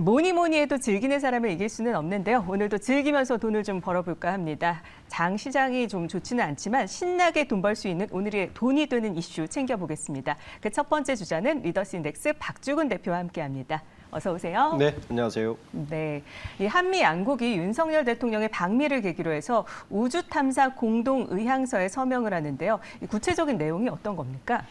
뭐니 뭐니 해도 즐기는 사람을 이길 수는 없는데요. 오늘도 즐기면서 돈을 좀 벌어볼까 합니다. 장 시장이 좀 좋지는 않지만 신나게 돈 벌 수 있는 오늘의 돈이 되는 이슈 챙겨보겠습니다. 그 첫 번째 주자는 리더스인덱스 박주근 대표와 함께합니다. 어서 오세요. 네, 안녕하세요. 네, 이 한미 양국이 윤석열 대통령의 방미를 계기로 해서 우주 탐사 공동 의향서에 서명을 하는데요. 이 구체적인 내용이 어떤 겁니까?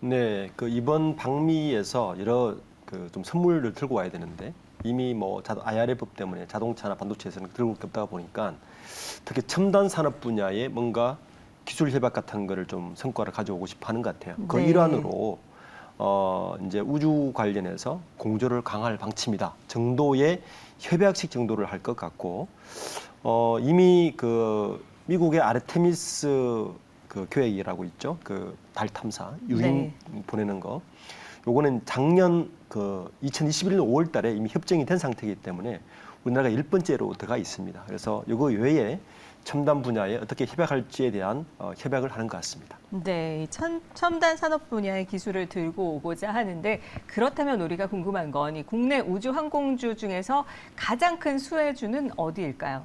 네, 이번 방미에서 여러 좀 선물을 들고 와야 되는데 이미 뭐 IRA법 때문에 자동차나 반도체에서는 들고 올 게 없다가 보니까 특히 첨단 산업 분야에 뭔가 기술 협약 같은 거를 좀 성과를 가져오고 싶어 하는 것 같아요. 그 네. 일환으로 이제 우주 관련해서 공조를 강화할 방침이다 정도의 협약식 정도를 할 것 같고 이미 미국의 아르테미스 계획이라고 있죠. 달 탐사 유인 보내는 거. 요거는 작년 2021년 5월 달에 이미 협정이 된 상태이기 때문에 우리나라가 1번째로 들어가 있습니다. 그래서 이거 외에 첨단 분야에 어떻게 협약할지에 대한 협약을 하는 것 같습니다. 네, 첨단 산업 분야의 기술을 들고 오고자 하는데 그렇다면 우리가 궁금한 건 이 국내 우주 항공주 중에서 가장 큰 수혜주는 어디일까요?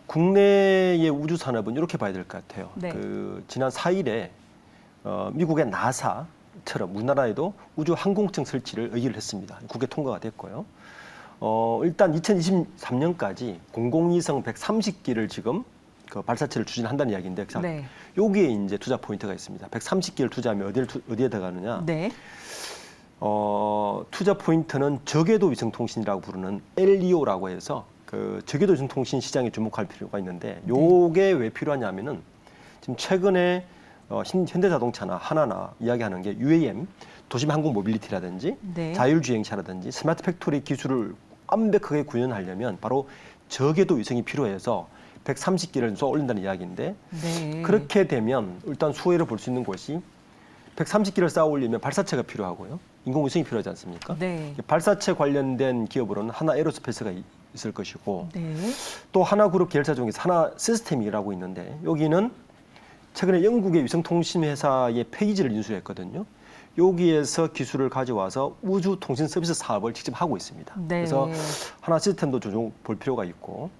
국내의 우주 산업은 이렇게 봐야 될 것 같아요. 네. 지난 4일에 미국의 나사처럼 우리나라에도 우주 항공청 설치를 의결을 했습니다. 국회 통과가 됐고요. 일단 2023년까지 공공위성 130기를 지금 발사체를 추진한다는 이야기인데 네. 여기에 이제 투자 포인트가 있습니다. 130기를 투자하면 어디에 들어가느냐? 네. 투자 포인트는 저궤도 위성통신이라고 부르는 LEO라고 해서 저궤도 위성통신 시장에 주목할 필요가 있는데 요게 왜 필요하냐면은 지금 최근에 현대자동차나 하나나 이야기하는 게 UAM, 도심 항공 모빌리티라든지 네. 자율주행차라든지 스마트 팩토리 기술을 완벽하게 구현하려면 바로 저궤도 위성이 필요해서 130기를 쏘아 올린다는 이야기인데 네. 그렇게 되면 일단 수혜를 볼 수 있는 곳이 130기를 쌓아 올리면 발사체가 필요하고요. 인공위성이 필요하지 않습니까? 네. 발사체 관련된 기업으로는 하나 에어로스페이스가 있을 것이고 네. 또 하나그룹 계열사 중에서 하나 시스템이라고 있는데 여기는 최근에 영국의 위성통신 회사의 페이지를 인수했거든요. 여기에서 기술을 가져와서 우주통신 서비스 사업을 직접 하고 있습니다. 네. 그래서 하나 시스템도 좀 볼 필요가 있고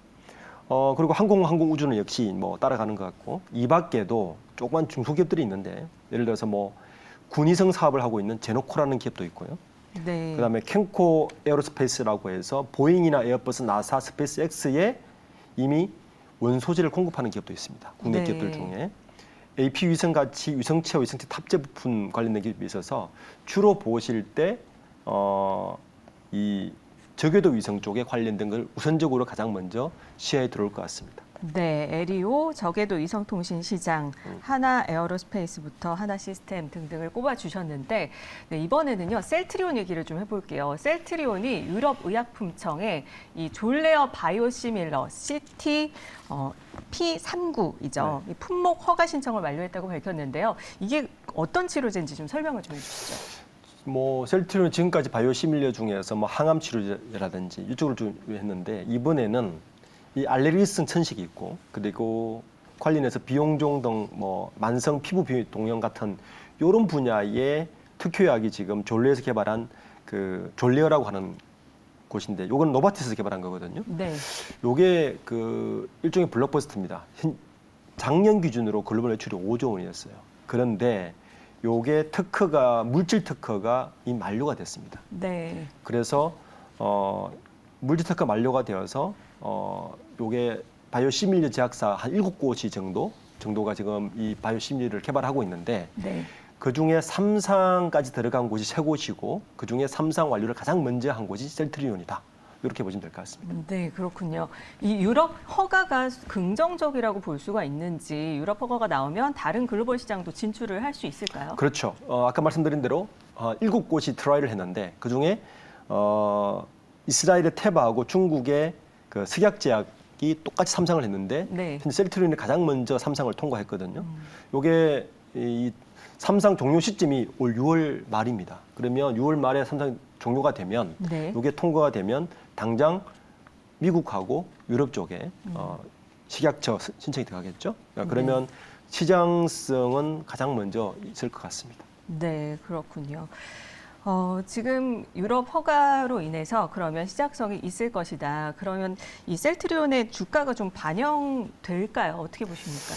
그리고 항공 우주는 역시 뭐 따라가는 것 같고 이 밖에도 조그만 중소기업들이 있는데 예를 들어서 뭐 군위성 사업을 하고 있는 제노코라는 기업도 있고요. 네. 그다음에 캔코 에어로스페이스라고 해서 보잉이나 에어버스, 나사, 스페이스X에 이미 원소재를 공급하는 기업도 있습니다. 국내 네. 기업들 중에. AP 위성 같이 위성체와 위성체 탑재 부품 관련된 기업이 있어서 주로 보실 때 이 저궤도 위성 쪽에 관련된 걸 우선적으로 가장 먼저 시야에 들어올 것 같습니다. 네, 에리오, 저궤도 위성통신 시장, 하나 에어로스페이스부터 하나 시스템 등등을 꼽아주셨는데 네, 이번에는요 셀트리온 얘기를 좀 해볼게요. 셀트리온이 유럽의약품청에 이 졸레어 바이오시밀러 CT P39이죠. 이 품목 허가 신청을 완료했다고 밝혔는데요. 이게 어떤 치료제인지 좀 설명을 좀 해주시죠. 뭐 셀트리온 지금까지 바이오시밀러 중에서 뭐 항암 치료라든지 이쪽을 좀 했는데 이번에는 이 알레르기성 천식이 있고 그리고 관련해서 비용종 등 뭐 만성 피부 동형 같은 이런 분야의 특효약이 지금 졸레에서 개발한 졸레어라고 하는 곳인데 이건 노바티스에서 개발한 거거든요. 네. 요게 일종의 블록버스터입니다. 작년 기준으로 글로벌 매출이 5조 원이었어요. 그런데 요게 물질 특허가 이미 만료가 됐습니다. 네. 그래서 물질 특허 만료가 되어서 요게 바이오시밀러 제약사 한 7곳이 정도가 지금 이 바이오시밀러를 개발하고 있는데 네. 그중에 3상까지 들어간 곳이 3곳이고 그중에 3상 완료를 가장 먼저 한 곳이 셀트리온이다. 이렇게 보시면 될 것 같습니다. 네, 그렇군요. 이 유럽 허가가 긍정적이라고 볼 수가 있는지 유럽 허가가 나오면 다른 글로벌 시장도 진출을 할 수 있을까요? 그렇죠. 아까 말씀드린 대로 7곳이 트라이를 했는데 그중에 이스라엘의 테바하고 중국의 스약제약이 똑같이 3상을 했는데 네. 셀트리온이 가장 먼저 3상을 통과했거든요. 요게 이 3상 종료 시점이 올 6월 말입니다. 그러면 6월 말에 3상 종료가 되면 네. 요게 통과가 되면 당장 미국하고 유럽 쪽에 식약처 신청이 들어가겠죠. 그러면 시장성은 가장 먼저 있을 것 같습니다. 네, 그렇군요. 지금 유럽 허가로 인해서 그러면 시작성이 있을 것이다. 그러면 이 셀트리온의 주가가 좀 반영될까요? 어떻게 보십니까?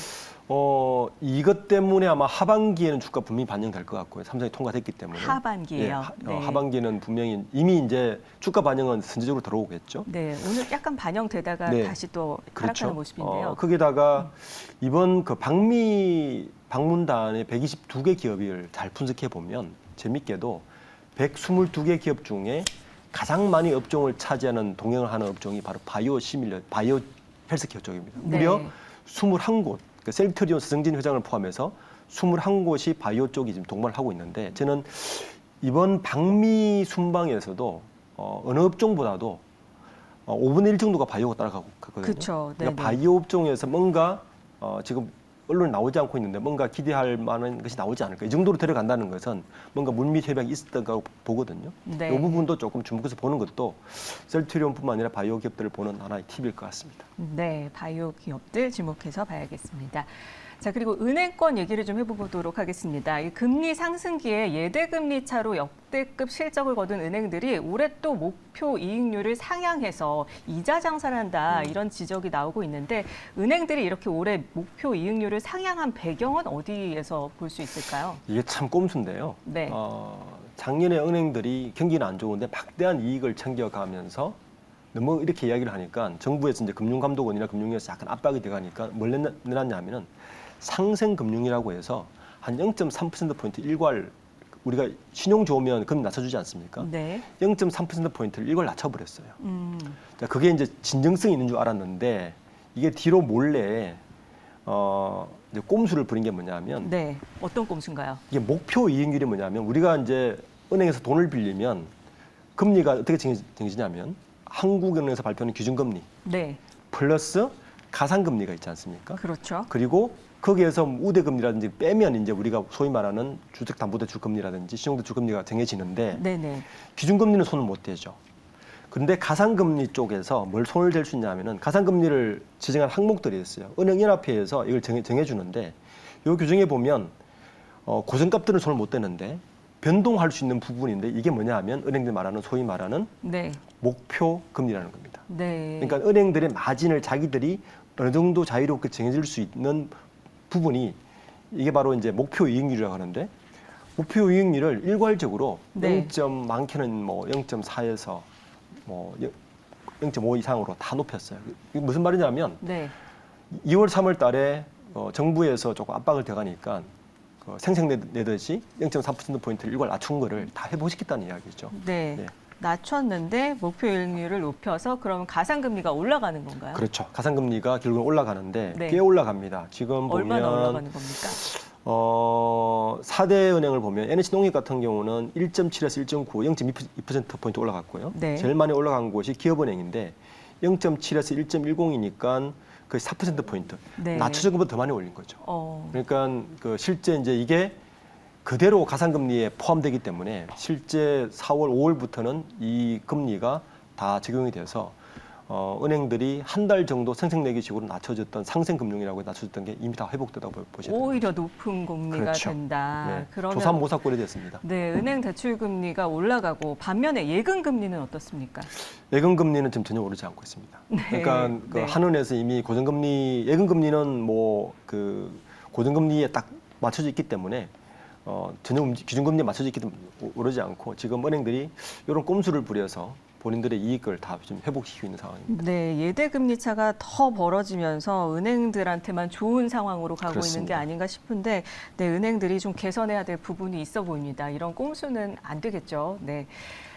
이것 때문에 아마 하반기에는 주가 분명히 반영될 것 같고요. 삼성이 통과됐기 때문에. 하반기에요. 네. 하반기에는 분명히 이미 이제 주가 반영은 선제적으로 들어오겠죠. 네, 오늘 약간 반영되다가 네. 다시 또 그렇죠. 하락하는 모습인데요. 거기다가 이번 그 방미 방문단의 122개 기업을 잘 분석해 보면 재밌게도 122개 기업 중에 가장 많이 업종을 차지하는 동행을 하는 업종이 바로 바이오 헬스케어 쪽입니다. 네. 무려 21곳, 셀트리온 서정진 회장을 포함해서 21곳이 바이오 쪽이 지금 동반을 하고 있는데 저는 이번 방미 순방에서도 어느 업종보다도 5분의 1 정도가 바이오가 따라가고 있거든요. 그렇죠. 그러니까 바이오 업종에서 뭔가 지금 언론에 나오지 않고 있는데 뭔가 기대할 만한 것이 나오지 않을까. 이 정도로 데려간다는 것은 뭔가 물밑 협약이 있었던 거 보거든요. 네. 이 부분도 조금 주목해서 보는 것도 셀트리온뿐만 아니라 바이오 기업들을 보는 하나의 팁일 것 같습니다. 네, 바이오 기업들 주목해서 봐야겠습니다. 자, 그리고 은행권 얘기를 좀 해보도록 하겠습니다. 이 금리 상승기에 예대금리 차로 역대급 실적을 거둔 은행들이 올해 또 목표 이익률을 상향해서 이자 장사를 한다 이런 지적이 나오고 있는데 은행들이 이렇게 올해 목표 이익률을 상향한 배경은 어디에서 볼 수 있을까요? 이게 참 꼼수인데요. 네. 작년에 은행들이 경기는 안 좋은데 막대한 이익을 챙겨가면서 너무 이렇게 이야기를 하니까 정부에서 이제 금융감독원이나 금융위에서 약간 압박이 돼가니까 뭘 내놨냐면은 상생금융이라고 해서 한 0.3%포인트 일괄 우리가 신용 좋으면 금리 낮춰주지 않습니까? 네. 0.3%포인트를 일괄 낮춰버렸어요. 자, 그게 이제 진정성이 있는 줄 알았는데 이게 뒤로 몰래 이제 꼼수를 부린 게 뭐냐면 네. 어떤 꼼수인가요? 이게 목표 이익률이 뭐냐면 우리가 이제 은행에서 돈을 빌리면 금리가 어떻게 정해지냐면 한국은행에서 발표하는 기준금리 네. 플러스 가상금리가 있지 않습니까? 그렇죠. 그리고 거기에서 우대금리라든지 빼면 이제 우리가 소위 말하는 주택담보대출금리라든지 신용대출금리가 정해지는데 네네. 기준금리는 손을 못 대죠. 그런데 가상금리 쪽에서 뭘 손을 댈 수 있냐면은 가상금리를 지정한 항목들이 있어요. 은행연합회에서 이걸 정해주는데 이 규정에 보면 고정값들은 손을 못 대는데 변동할 수 있는 부분인데 이게 뭐냐 하면 은행들 말하는 소위 말하는 네. 목표 금리라는 겁니다. 네. 그러니까 은행들의 마진을 자기들이 어느 정도 자유롭게 정해질 수 있는 부분이 이게 바로 이제 목표 이익률이라고 하는데 목표 이익률을 일괄적으로 네. 0. 많게는 뭐 0.4에서 뭐 0.5 이상으로 다 높였어요. 이게 무슨 말이냐면 네. 2월, 3월 달에 정부에서 조금 압박을 들어가니까 생색내듯이 0.4%포인트를 일괄 낮춘 거를 다 회복시켰다는 이야기죠. 네. 네. 낮췄는데 목표 이익률을 높여서 그러면 가상금리가 올라가는 건가요? 그렇죠. 가상금리가 결국은 올라가는데 네. 꽤 올라갑니다. 지금 보면 얼마나 올라가는 겁니까? 4대 은행을 보면 NH농협 같은 경우는 1.7에서 1.9, 0.2%포인트 올라갔고요. 네. 제일 많이 올라간 곳이 기업은행인데 0.7에서 1.10이니까 거의 4%포인트. 네. 낮춰진 것보다 더 많이 올린 거죠. 어, 그러니까 실제 이제 이게 그대로 가상금리에 포함되기 때문에 실제 4월, 5월부터는 이 금리가 다 적용이 돼서 은행들이 한 달 정도 생색내기식으로 낮춰졌던 상생금융이라고 낮춰졌던 게 이미 다 회복되다고 보셔야 됩니다. 오히려 높은 금리가 그렇죠. 된다. 네. 그러면 조삼모사꼴이 됐습니다. 네, 은행 대출 금리가 올라가고 반면에 예금 금리는 어떻습니까? 예금 금리는 지금 전혀 오르지 않고 있습니다. 그러니까 그 네. 한은에서 이미 고정금리, 예금 금리는 뭐 그 고정금리에 딱 맞춰져 있기 때문에 전혀 기준금리에 맞춰져 있기 때문에 오르지 않고 지금 은행들이 이런 꼼수를 부려서 본인들의 이익을 다 좀 회복시키고 있는 상황입니다. 네, 예대 금리 차가 더 벌어지면서 은행들한테만 좋은 상황으로 가고 있는 게 그렇습니다. 아닌가 싶은데, 네, 은행들이 좀 개선해야 될 부분이 있어 보입니다. 이런 꼼수는 안 되겠죠. 네.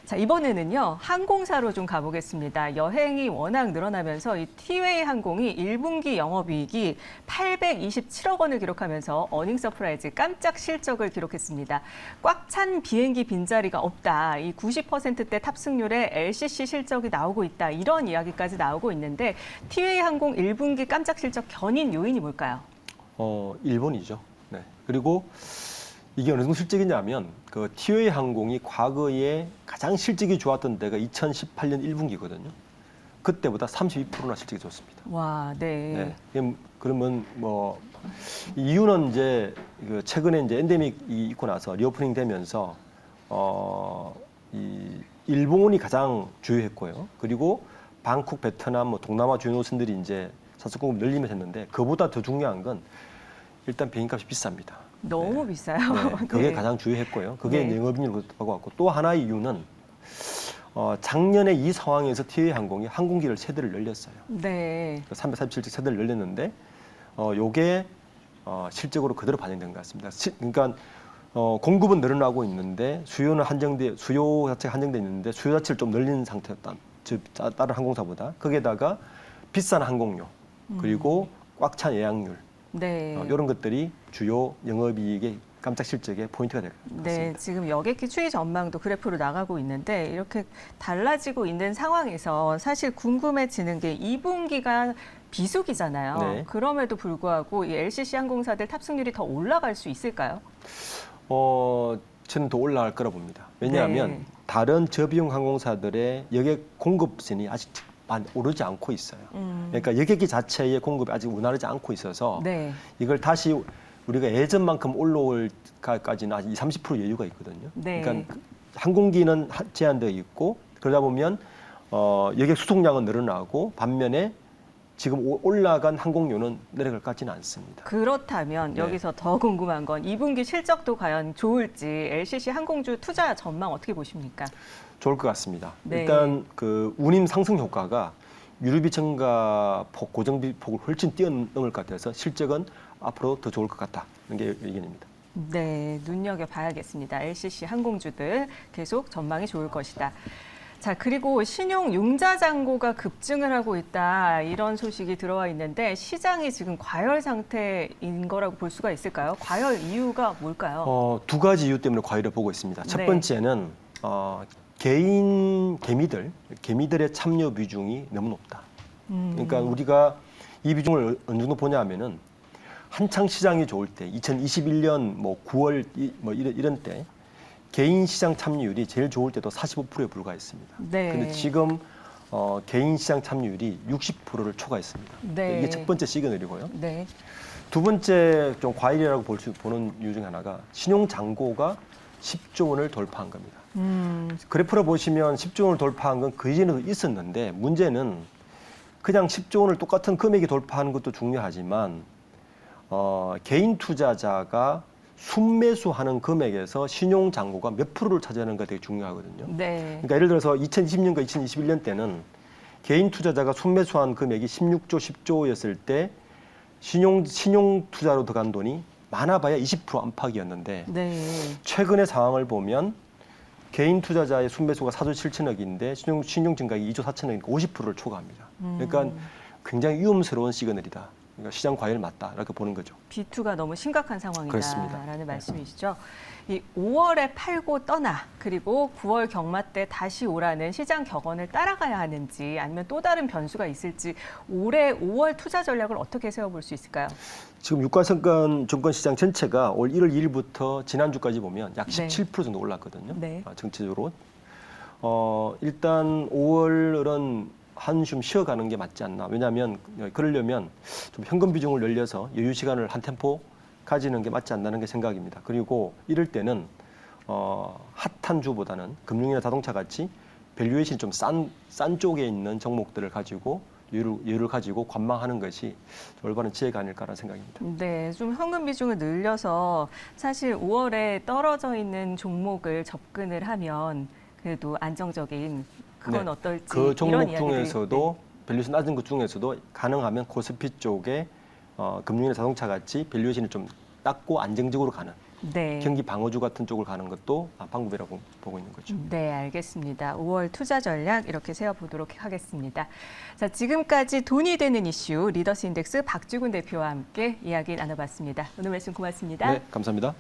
자, 이번에는요, 항공사로 좀 가보겠습니다. 여행이 워낙 늘어나면서 이 티웨이 항공이 1분기 영업이익이 827억 원을 기록하면서 어닝 서프라이즈 깜짝 실적을 기록했습니다. 꽉 찬 비행기 빈자리가 없다. 이 90%대 탑승률에 LCC 실적이 나오고 있다. 이런 이야기까지 나오고 있는데 티웨이 항공 1분기 깜짝 실적 견인 요인이 뭘까요? 일본이죠. 네. 그리고 이게 어느 정도 실적이냐면 그 티웨이 항공이 과거에 가장 실적이 좋았던 때가 2018년 1분기거든요. 그때보다 32%나 실적이 좋습니다. 와, 네. 네. 그러면 뭐 이유는 이제 그 최근에 이제 엔데믹이 있고 나서 리오프닝 되면서 이 일본이 가장 주요했고요. 그리고 방콕, 베트남, 뭐 동남아 주요 노선들이 이제 산소 공급 늘리면서 했는데 그보다 더 중요한 건 일단 비행값이 비쌉니다. 너무 비싸요. 네, 그게 네. 가장 주요했고요. 그게 네. 영업이익률로 하고 왔고 또 하나의 이유는 작년에 이 상황에서 티웨이항공이 항공기를 세 대를 열렸어요. 네. 347척 세 대를 열렸는데 요게 실적으로 그대로 반영된 것 같습니다. 그러니까 공급은 늘어나고 있는데 수요 자체가 한정돼 있는데 수요 자체를 좀 늘리는 상태였다. 즉 다른 항공사보다 거기에다가 비싼 항공료 그리고 꽉 찬 예약률 네. 이런 것들이 주요 영업이익의 깜짝 실적의 포인트가 될 것 같습니다. 네, 지금 여객기 추이 전망도 그래프로 나가고 있는데 이렇게 달라지고 있는 상황에서 사실 궁금해지는 게 2분기가 비수기잖아요. 네. 그럼에도 불구하고 이 LCC 항공사들 탑승률이 더 올라갈 수 있을까요? 저는 더 올라갈 거라 봅니다. 왜냐하면 네. 다른 저비용 항공사들의 여객 공급선이 아직 오르지 않고 있어요. 그러니까 여객기 자체의 공급이 아직 원활하지 않고 있어서 네. 이걸 다시 우리가 예전만큼 올라올까지는 아직 30% 여유가 있거든요. 네. 그러니까 항공기는 제한되어 있고 그러다 보면 여객 수송량은 늘어나고 반면에 지금 올라간 항공료는 내려갈 것 같지는 않습니다. 그렇다면 네. 여기서 더 궁금한 건 2분기 실적도 과연 좋을지 LCC 항공주 투자 전망 어떻게 보십니까? 좋을 것 같습니다. 네. 일단 그 운임 상승 효과가 유류비 증가 폭, 고정비 폭을 훨씬 뛰어넘을 것 같아서 실적은 앞으로 더 좋을 것 같다는 게 의견입니다. 네, 눈여겨봐야겠습니다. LCC 항공주들 계속 전망이 좋을 것이다. 자, 그리고 신용 융자 잔고가 급증을 하고 있다. 이런 소식이 들어와 있는데 시장이 지금 과열 상태인 거라고 볼 수가 있을까요? 과열 이유가 뭘까요? 두 가지 이유 때문에 과열을 보고 있습니다. 첫 네. 번째는 개인 개미들의 참여 비중이 너무 높다. 그러니까 우리가 이 비중을 어느 정도 보냐 하면은 한창 시장이 좋을 때 2021년 뭐 9월 이런 때 개인 시장 참여율이 제일 좋을 때도 45%에 불과했습니다. 네. 근데 지금 개인 시장 참여율이 60%를 초과했습니다. 네. 이게 첫 번째 시그널이고요. 네. 두 번째 좀 과일이라고 보는 이유 중 하나가 신용 잔고가 10조 원을 돌파한 겁니다. 그래프로 보시면 10조 원을 돌파한 건 그 이전에도 있었는데 문제는 그냥 10조 원을 똑같은 금액이 돌파하는 것도 중요하지만 개인 투자자가 순매수하는 금액에서 신용 잔고가 몇 프로를 차지하는 가 되게 중요하거든요. 네. 그러니까 예를 들어서 2020년과 2021년 때는 개인 투자자가 순매수한 금액이 16조, 10조였을 때 신용 투자로 들어간 돈이 많아봐야 20% 안팎이었는데 네. 최근의 상황을 보면 개인 투자자의 순매수가 4조 7천억인데 신용 증가액이 2조 4천억이니까 50%를 초과합니다. 그러니까 굉장히 위험스러운 시그널이다. 그러니까 시장 과열 맞다 이렇게 보는 거죠. B2가 너무 심각한 그렇습니다. 상황이다라는 말씀이시죠. 이 5월에 팔고 떠나 그리고 9월 경마 때 다시 오라는 시장 격언을 따라가야 하는지 아니면 또 다른 변수가 있을지 올해 5월 투자 전략을 어떻게 세워볼 수 있을까요? 지금 유가증권 시장 전체가 올 1월 2일부터 지난주까지 보면 약 네. 17% 정도 올랐거든요. 네. 전체적으로. 일단 5월은 한숨 쉬어가는 게 맞지 않나. 왜냐하면 그러려면 좀 현금 비중을 늘려서 여유 시간을 한 템포 가지는 게 맞지 않나는 게 생각입니다. 그리고 이럴 때는 핫한 주보다는 금융이나 자동차 같이 밸류에이션이 좀 싼 쪽에 있는 종목들을 가지고 여유를 가지고 관망하는 것이 올바른 지혜가 아닐까라는 생각입니다. 네, 좀 현금 비중을 늘려서 사실 5월에 떨어져 있는 종목을 접근을 하면 그래도 안정적인 그건 네. 어떨지 그 이런 종목 이야기들이, 중에서도 밸류에이션 낮은 것 중에서도 가능하면 코스피 쪽에 금융이나 자동차 같이 밸류에이션이 좀 낮고 안정적으로 가는 네. 경기 방어주 같은 쪽을 가는 것도 방법이라고 보고 있는 거죠. 네, 알겠습니다. 5월 투자 전략 이렇게 세워보도록 하겠습니다. 자, 지금까지 돈이 되는 이슈 리더스 인덱스 박주근 대표와 함께 이야기 나눠봤습니다. 오늘 말씀 고맙습니다. 네, 감사합니다.